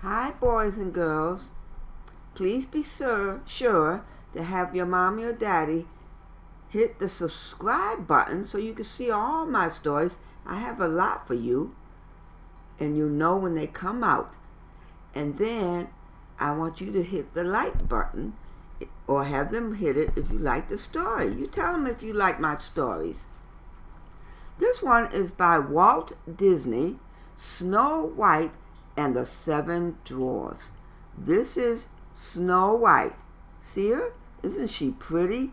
Hi, boys and girls. Please be sure to have your mommy or daddy hit the subscribe button so you can see all my stories. I have a lot for you, and you'll know when they come out. And then I want you to hit the like button, or have them hit it if you like the story. You tell them if you like my stories. This one is by Walt Disney, Snow White and the Seven Dwarfs. This is Snow White. See her? Isn't she pretty?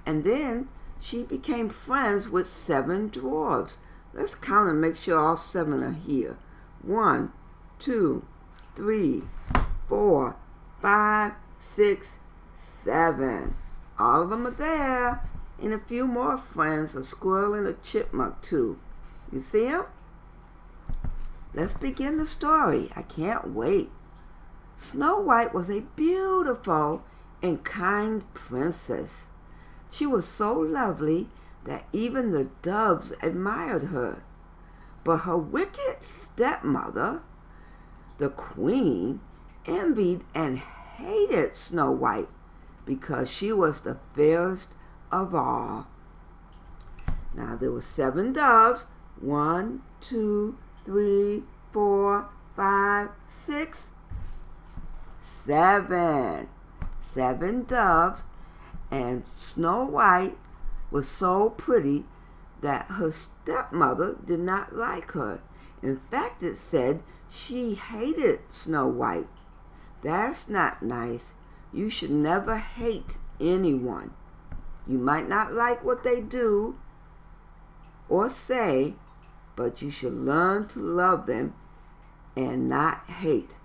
And then she became friends with seven dwarfs. Let's count and make sure all seven are here. 1, 2, 3, 4, 5, 6, 7. All of them are there. And a few more friends, a squirrel and a chipmunk too. You see them? Let's begin the story. I can't wait. Snow White was a beautiful and kind princess. She was so lovely that even the doves admired her. But her wicked stepmother, the queen, envied and hated Snow White because she was the fairest of all. Now there were 7 doves. 1, 2, 3, 4, 5, 6, 7. 7 doves, and Snow White was so pretty that her stepmother did not like her. In fact, it said she hated Snow White. That's not nice. You should never hate anyone. You might not like what they do or say, but you should learn to love them and not hate.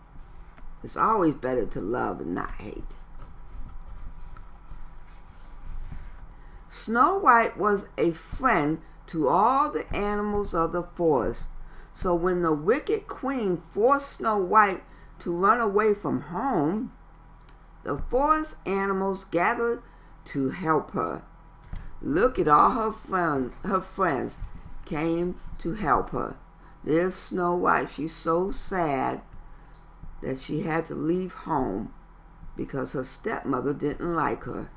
It's always better to love and not hate. Snow White was a friend to all the animals of the forest. So when the wicked queen forced Snow White to run away from home, the forest animals gathered to help her. Look at all her friends came to help her. There's Snow White. She's so sad that she had to leave home because her stepmother didn't like her.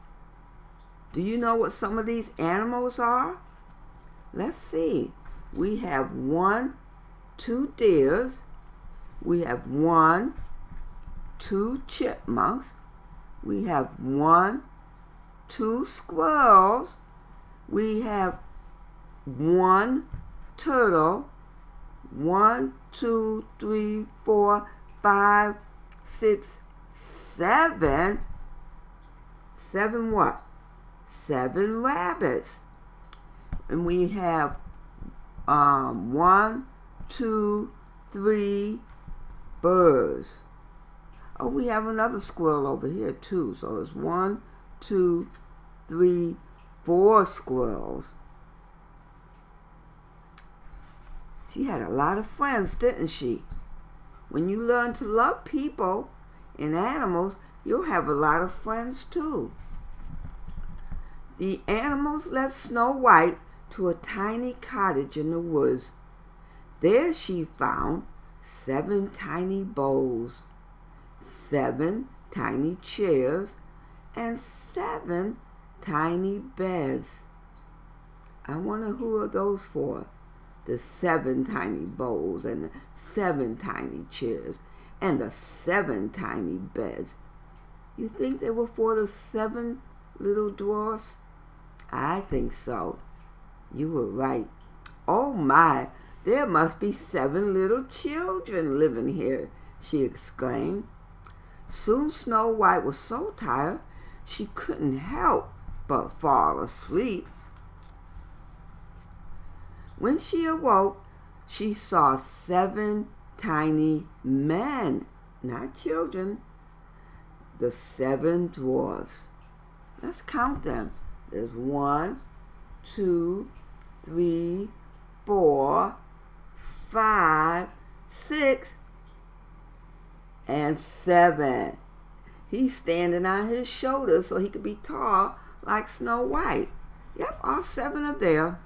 Do you know what some of these animals are? Let's see. We have 1, 2 deers. We have 1, 2 chipmunks. We have 1, 2 squirrels. We have 1 turtle. 1, 2, 3, 4, 5, 6, 7. 7 what? 7 rabbits. And we have 1, 2, 3 birds. Oh, we have another squirrel over here too. So it's 1, 2, 3, 4 squirrels. She had a lot of friends, didn't she? When you learn to love people and animals, you'll have a lot of friends too. The animals led Snow White to a tiny cottage in the woods. There she found 7 tiny bowls, 7 tiny chairs, and 7 tiny beds. I wonder who are those for? The 7 tiny bowls and the 7 tiny chairs and the 7 tiny beds. You think they were for the 7 little dwarfs? I think so. You were right. Oh my, there must be 7 little children living here, she exclaimed. Soon Snow White was so tired she couldn't help but fall asleep. When she awoke, she saw 7 tiny men, not children, the 7 dwarfs. Let's count them. There's 1, 2, 3, 4, 5, 6, and 7. He's standing on his shoulders so he could be tall like Snow White. Yep, all 7 are there.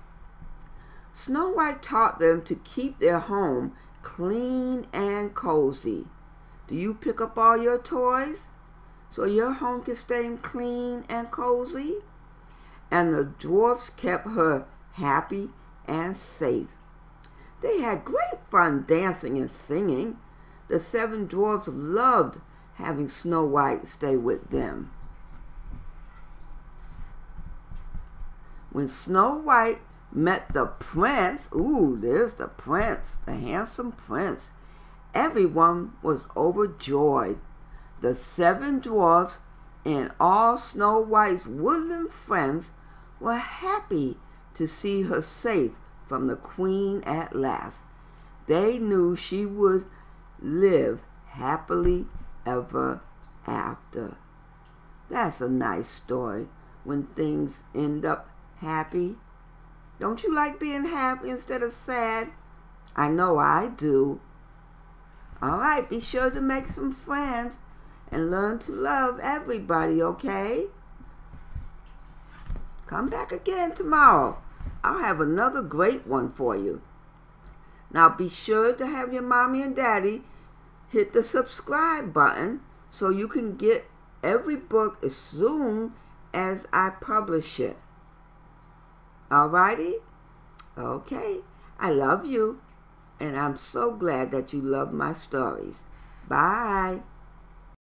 Snow White taught them to keep their home clean and cozy. Do you pick up all your toys so your home can stay clean and cozy? And the dwarfs kept her happy and safe. They had great fun dancing and singing. The 7 dwarfs loved having Snow White stay with them. When Snow White met the prince, ooh, there's the prince, the handsome prince, everyone was overjoyed. The 7 dwarfs and all Snow White's woodland friends were happy to see her safe from the queen at last. They knew she would live happily ever after. That's a nice story when things end up happy. Don't you like being happy instead of sad? I know I do. All right, be sure to make some friends and learn to love everybody, okay? Come back again tomorrow. I'll have another great one for you. Now be sure to have your mommy and daddy hit the subscribe button so you can get every book as soon as I publish it. Alrighty? Okay. I love you, and I'm so glad that you love my stories. Bye.